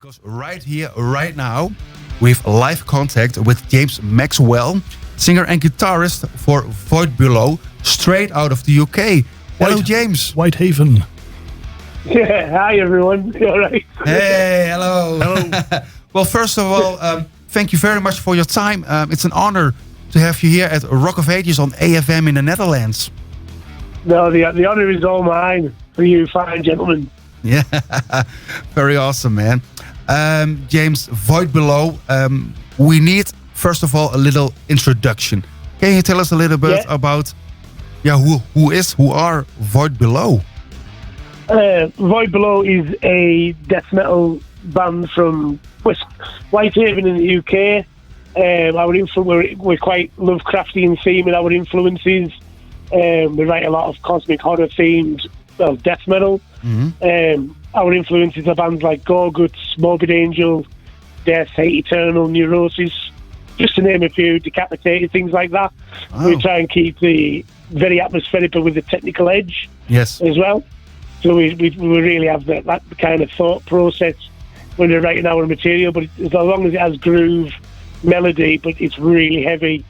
Because right here, right now, we have live contact with James Maxwell, singer and guitarist for Void Below, straight out of the UK. Hello, James. Whitehaven. Yeah, hi everyone. You all right? Hey, hello. Hello. Well, first of all, thank you very much for your time. It's an honor to have you here at Rock of Ages on AFM in the Netherlands. No, the honour is all mine for you fine gentlemen. Yeah, very awesome, man. James, Void Below, we need, first of all, a little introduction. Can you tell us a little bit about who are Void Below? Void Below is a death metal band from West Whitehaven in the UK. We're quite Lovecraftian theme in our influences. We write a lot of cosmic horror themed death metal. Mm-hmm. Our influences are bands like Gorguts, Morbid Angel, Death, Hate Eternal, Neurosis, just to name a few, Decapitated, things like that. Oh. We try and keep the very atmospheric but with the technical edge Yes. as well. So we really have that kind of thought process when we're writing our material, but as long as it has groove, melody, but it's really heavy,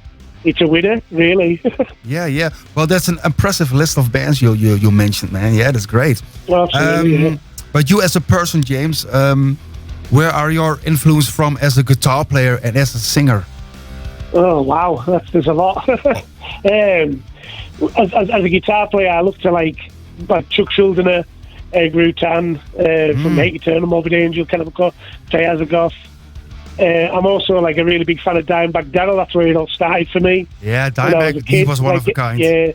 it's a winner, really. Yeah. Well, that's an impressive list of bands you mentioned, man. Yeah, that's great. Well, absolutely, But you as a person, James, where are your influence from as a guitar player and as a singer? Oh, wow, there's a lot. As a guitar player, I look to like Chuck Schuldiner, Grutan, from Hate Eternal, Morbid Angel, kind of play as a goth. I'm also like a really big fan of Dimebag Darrell. That's where it all started for me. Yeah, Dimebag, he was one of a kind. Yeah.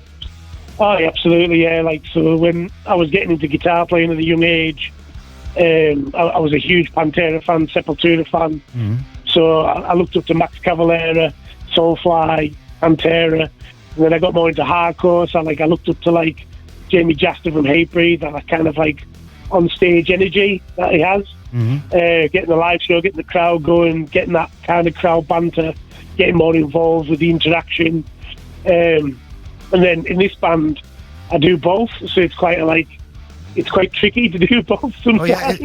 Oh, yeah, absolutely, yeah. Like, so when I was getting into guitar playing at a young age, I was a huge Pantera fan, Sepultura fan. Mm-hmm. So I looked up to Max Cavalera, Soulfly, Pantera. And then I got more into hardcore, so I looked up to like Jamie Jaster from Hatebreed, and that kind of like on-stage energy that he has. Mm-hmm. Getting the live show, getting the crowd going, getting that kind of crowd banter, getting more involved with the interaction. And then in this band, I do both, so it's quite tricky to do both sometimes.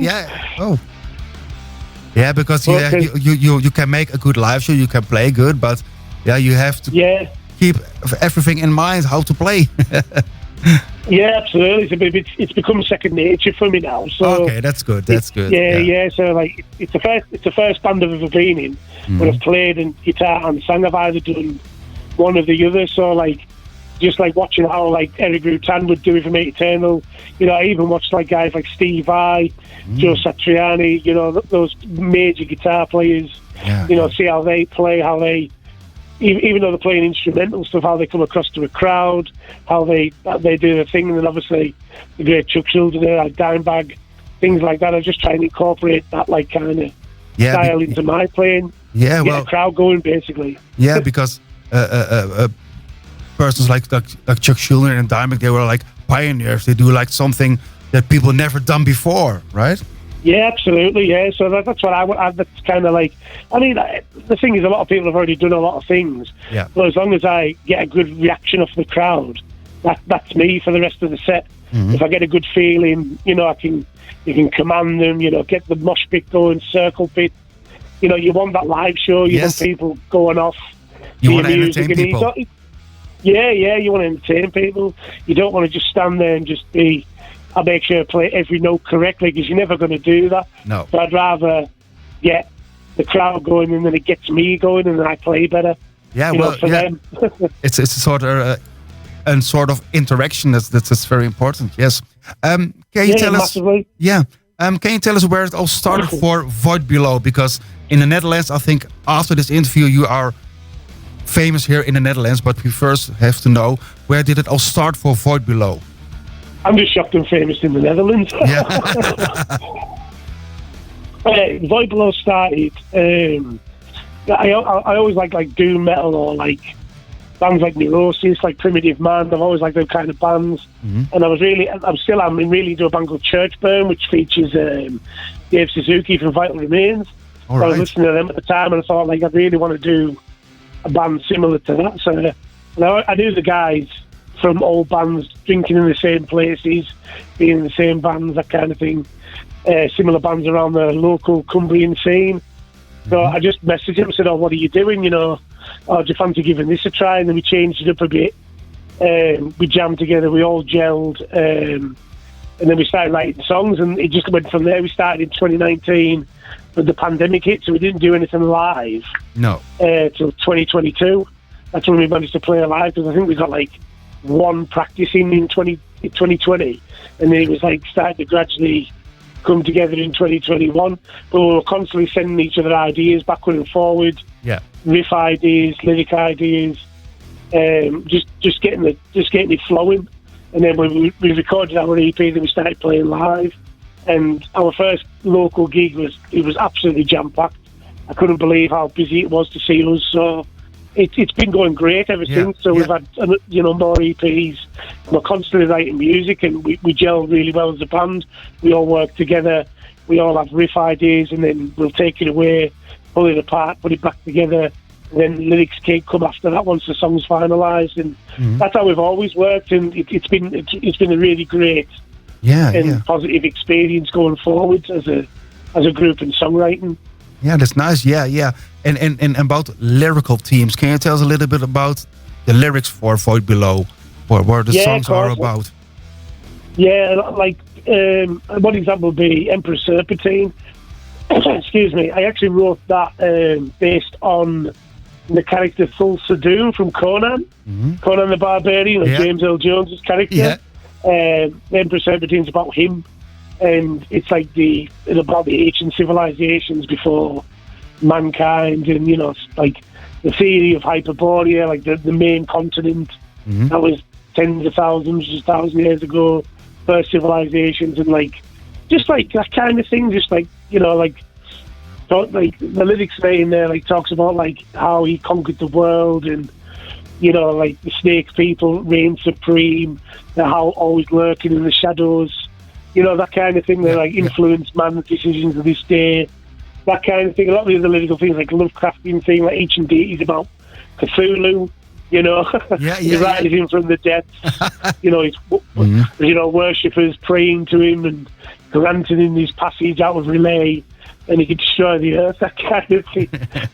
Yeah, because you can make a good live show, you can play good, but you have to keep everything in mind how to play. Yeah, absolutely. It's become second nature for me now. So okay, that's good. That's good. Yeah. So like, it's the first band I've ever been in. When I've played in guitar and sang, I've either done one or the other. So like, just like watching how like Eric Rutan would do it from Hate Eternal. I even watched like guys like Steve Vai, Joe Satriani. Those major guitar players. See how they play, how they. Even though they're playing instrumental stuff, how they come across to a crowd, how they do their thing, and then obviously the great Chuck Schuldiner, like Dimebag, things like that. I just try and incorporate that like kind of style into my playing. Yeah, get a crowd going basically. Yeah, because persons like Chuck Schuldiner and Dimebag, they were like pioneers. They do like something that people never done before, right? Yeah, absolutely. Yeah, so that's what I would. That's kind of like. I mean, the thing is, a lot of people have already done a lot of things. Yeah. But as long as I get a good reaction off the crowd, that's me for the rest of the set. Mm-hmm. If I get a good feeling, you can command them. Get the mosh pit going, circle pit. You want that live show. You want people going off. You want to entertain people. You want to entertain people. You don't want to just stand there and just be. I make sure I play every note correctly because you're never going to do that. No. So I'd rather get the crowd going and then it gets me going and then I play better. Yeah, them. it's a sort of interaction that's very important. Yes. Can you tell massively. us? Yeah. Can you tell us where it all started for Void Below? Because in the Netherlands, I think after this interview, you are famous here in the Netherlands. But we first have to know, where did it all start for Void Below? I'm just shocked and famous in the Netherlands. Yeah. Void Below started. I always like doom metal or like bands like Neurosis, like Primitive Man. I've always liked those kind of bands. Mm-hmm. And I'm really into a band called Churchburn, which features Dave Suzuki from Vital Remains. All right. I was listening to them at the time, and I thought like I really want to do a band similar to that. So I knew the guys from old bands, drinking in the same places, being in the same bands, that kind of thing. similar bands around the local Cumbrian scene. So I just messaged him and said, "Oh, what are you doing? You know, do you fancy giving this a try?" And then we changed it up a bit. We jammed together, we all gelled, and then we started writing songs, and it just went from there. We started in 2019, but the pandemic hit, so we didn't do anything live. No. Till 2022. That's when we managed to play live, because I think we got like one practicing in 2020, and then it was like starting to gradually come together in 2021. But we were constantly sending each other ideas backward and forward. Yeah. Riff ideas, lyric ideas, just getting it flowing. And then when we recorded our EP, then we started playing live. And our first local gig was absolutely jam packed. I couldn't believe how busy it was to see us. So it's been going great ever since. So we've had more EPs. We're constantly writing music, and we gel really well as a band. We all work together. We all have riff ideas, and then we'll take it away, pull it apart, put it back together, and then lyrics come after that once the song's finalised. And that's how we've always worked. And it's been a really great positive experience going forward as a group in songwriting. Yeah, that's nice. Yeah. And about lyrical teams, can you tell us a little bit about the lyrics for Void Below, what the songs are about? Yeah, like one example would be Emperor Serpentine. Excuse me. I actually wrote that based on the character Thulsa Doom from Conan, Conan the Barbarian, James L. Jones's character. Yeah. Emperor Serpentine's about him. And it's like about the ancient civilizations before mankind, and like the theory of Hyperborea, like the main continent that was tens of thousands years ago, first civilizations, and like just like that kind of thing. Just like like the lyrics in there like talks about like how he conquered the world, and like the snake people reign supreme, they're how always lurking in the shadows. That kind of thing. They like influence man's decisions of this day. That kind of thing. A lot of the other lyrical things, like Lovecraftian thing, like ancient deities about Cthulhu. He rises in from the depths. He's worshippers praying to him and granting him his passage out of relay, and he can destroy the earth. That kind of thing.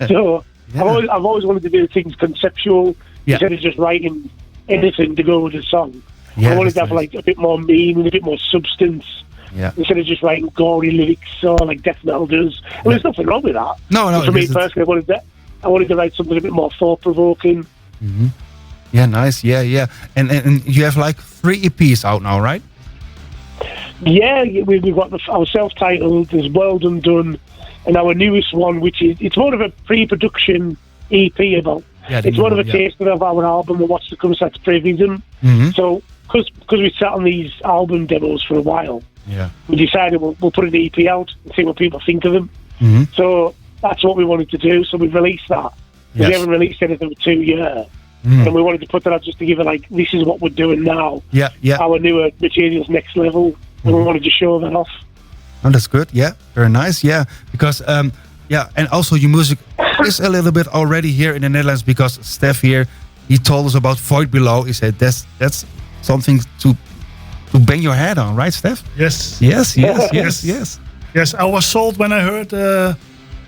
So I've always wanted to do things conceptual instead of just writing anything to go with a song. I wanted to have like a bit more meaning, a bit more substance, instead of just writing gory lyrics or like death metal does. And there's nothing wrong with that. No. For me personally, I wanted to write something a bit more thought-provoking. Yeah, nice. Yeah. And you have like 3 EPs out now, right? Yeah, we've got our self-titled, there's World Undone, and our newest one, which it's more of a pre-production EP about. It's one of a taster of our album and what's to come, that's Prevism. So because we sat on these album demos for a while, we decided we'll put an EP out and see what people think of them. So that's what we wanted to do. So we've released that. We haven't released anything for 2 years. And we wanted to put that out just to give it like, this is what we're doing now. Our newer material's next level. And we wanted to show that off. Oh, that's good. Yeah, very nice. Yeah, because and also your music is a little bit already here in the Netherlands, because Steph here, he told us about Void Below. He said that's something to bang your head on, right, Steph? Yes. Yes, I was sold when I heard the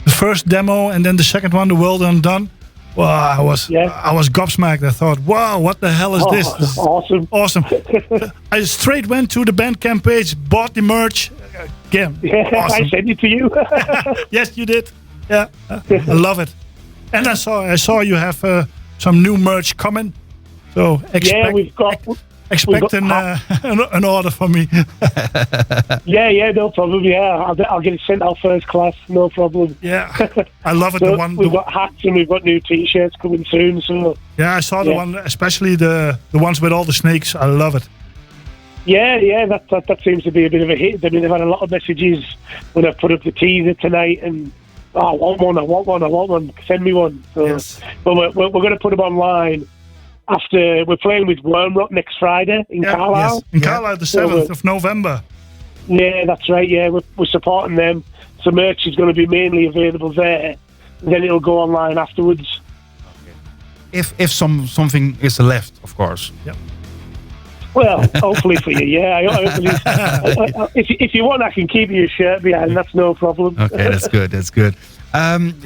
first demo, and then the second one, The World Undone. Well, I was gobsmacked. I thought, wow, what the hell is this? This is awesome. I straight went to the Bandcamp page, bought the merch. Again, awesome. I sent it to you. Yes, you did. Yeah, I love it. And I saw you have some new merch coming. So expect an order from me. yeah, no problem. Yeah, I'll get it sent out first class. No problem. Yeah, I love it. So we've got hats and we've got new T-shirts coming soon. So yeah, I saw the one, especially the ones with all the snakes. I love it. Yeah, that seems to be a bit of a hit. I mean, they've had a lot of messages when I put up the teaser tonight, and I want one. Send me one. So, but we're going to put them online. After we're playing with Wormrock next Friday in Carlisle. Yes. In Carlisle, the 7th of November. Yeah, that's right. Yeah, we're supporting them. So merch is going to be mainly available there. Then it'll go online afterwards. If something is left, of course. Yep. Well, hopefully for you, yeah. If you want, I can keep you a shirt behind. That's no problem. Okay, that's good. That's good.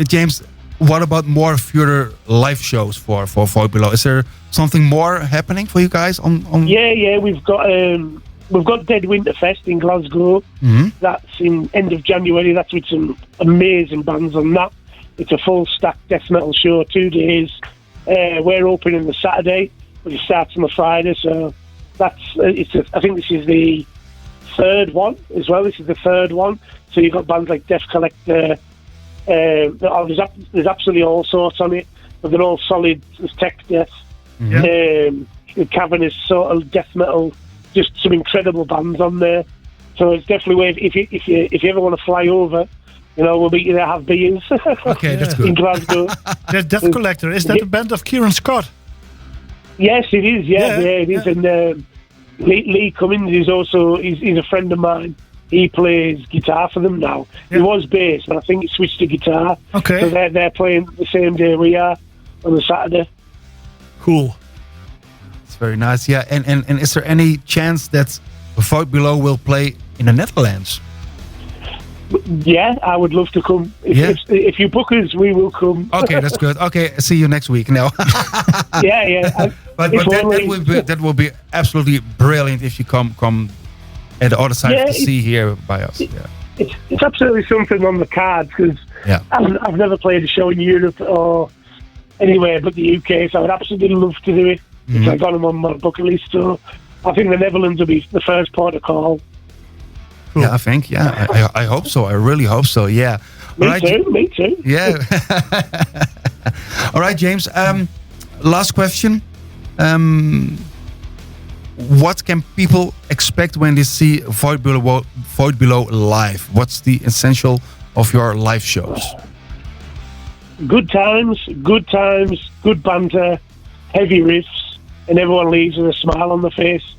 James, what about more future live shows for Void Below? Is there something more happening for you guys on? Yeah. We've got Dead Winter Fest in Glasgow. Mm-hmm. That's in end of January. That's with some amazing bands on that. It's a full stack death metal show, 2 days. We're opening the Saturday, but it starts on the Friday. So I think this is the third one as well. This is the third one. So you've got bands like Death Collector. There's absolutely all sorts on it, but they're all solid. There's tech death, cavernous sort of death metal. Just some incredible bands on there. So it's definitely worth if you ever want to fly over. We'll meet you there, have beers. Okay, that's good. In Glasgow. The Death Collector, is that the band of Kieran Scott? Yes, it is. Yeah, it is. And Lee Cummins is also he's a friend of mine. He plays guitar for them now. Yeah. He was bass, but I think he switched to guitar. Okay. So they're playing the same day we are on the Saturday. Cool. It's very nice. Yeah, and is there any chance that Void Below will play in the Netherlands? Yeah, I would love to come. If you book us, we will come. Okay, that's good. Okay, see you next week. No. Yeah. But that will be absolutely brilliant if you come at the other side of the sea here by us. It's absolutely something on the cards because I've never played a show in Europe or anywhere but the UK, so I'd absolutely love to do it. Mm-hmm. I've got them on my bucket list, so I think the Netherlands will be the first port of call. Cool. Yeah, I think. Yeah, I hope so. I really hope so. Yeah. Me too. Yeah. All right, James. Last question. What can people expect when they see Void Below live? What's the essential of your live shows? Good times, good banter, heavy riffs, and everyone leaves with a smile on their face.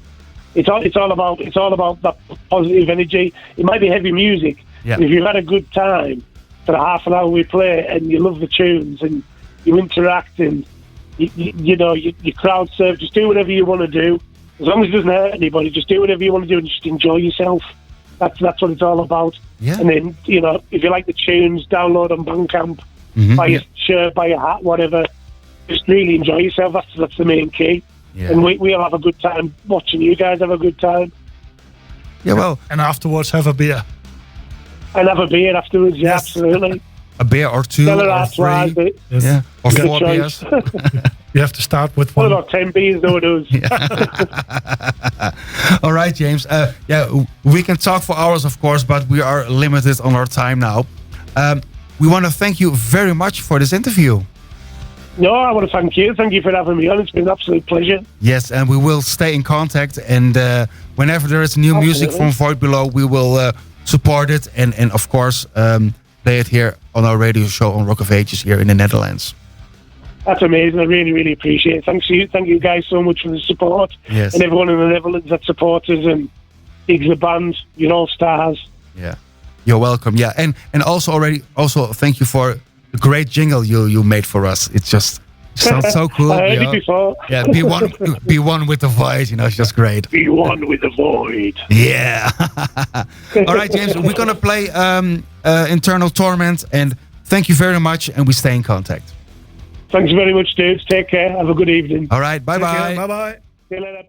It's all about that positive energy. It might be heavy music. Yeah. If you've had a good time for the half an hour we play and you love the tunes and you interact and you crowd surf, just do whatever you want to do. As long as it doesn't hurt anybody, just do whatever you want to do and just enjoy yourself. That's what it's all about. Yeah. And then, if you like the tunes, download on Bandcamp, buy your shirt, buy your hat, whatever. Just really enjoy yourself. That's the main key. Yeah. And we'll have a good time watching you guys have a good time. Yeah, well. And afterwards have a beer. And have a beer afterwards, yes. Absolutely. A beer or two or three. Yes. Yeah. Or 4 beers. You have to start with one. What about 10 beers nowadays? All right, James. We can talk for hours, of course, but we are limited on our time now. We want to thank you very much for this interview. No, I want to thank you. Thank you for having me on. It's been an absolute pleasure. Yes, and we will stay in contact. And whenever there is new music from Void Below, we will support it and of course, play it here on our radio show on Rock of Ages here in the Netherlands. That's amazing. I really, really appreciate it. Thank you guys so much for the support. Yes. And everyone in the Netherlands that supports us and digs the band. You're all stars. Yeah. You're welcome. Yeah. And also thank you for the great jingle you made for us. It just sounds so cool. I heard it before. Yeah, be one with the void, it's just great. Be one with the void. Yeah. All right, James, we're going to play Internal Torment, and thank you very much, and we stay in contact. Thanks very much, dudes. Take care. Have a good evening. All right, bye-bye. Bye-bye. See you later. Bye.